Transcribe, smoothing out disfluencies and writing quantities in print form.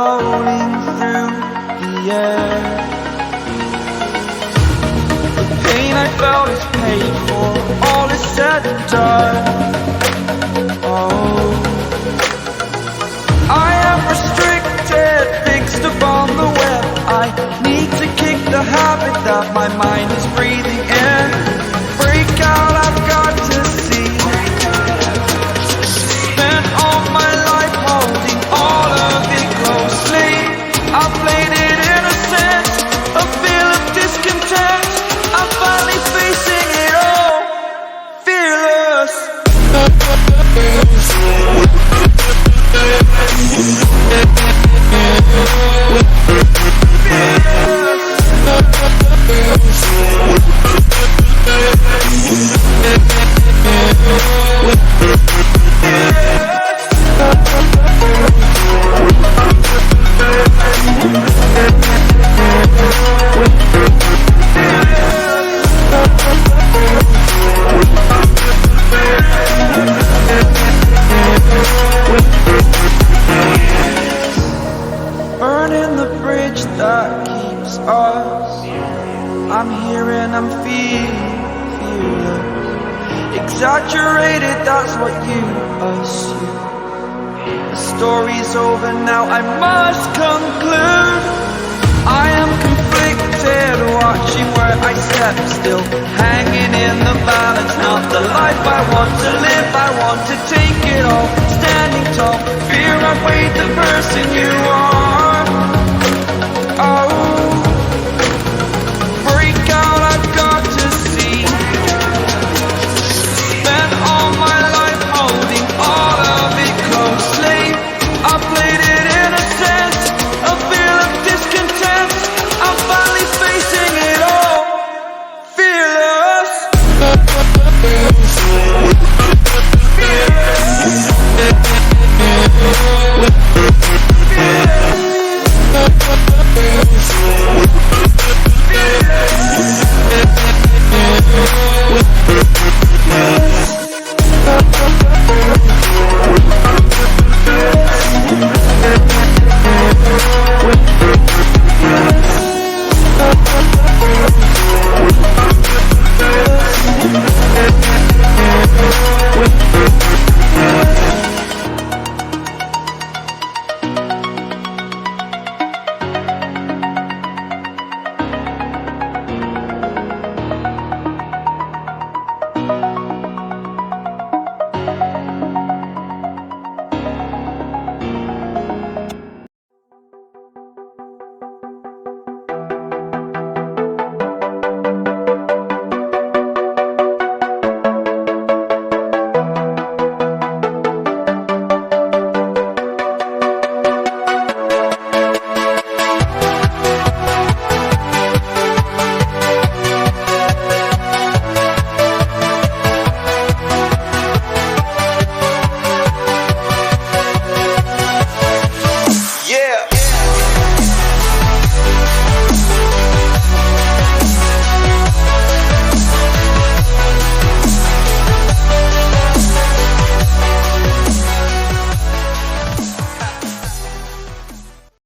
floating through the air. The pain I felt is paid for, all is said and done. Oh, I am restricted, fixed upon the web. I need to kick the habit that my mind is breathing in. Break out, I've got to see. Spent all my life holding all of it closely. I played it innocent, a feel of discontent. I'm finally facing it all, fearless. Burning the bridge that keeps us. I'm here and I'm feeling fearless. Exaggerated, that's what you assume. The story's over now, I must conclude. I am conflicted, watching where I step still, hanging in the balance. Not the life I want to live, I want to take it all. Standing tall, fear I weighed the person you are.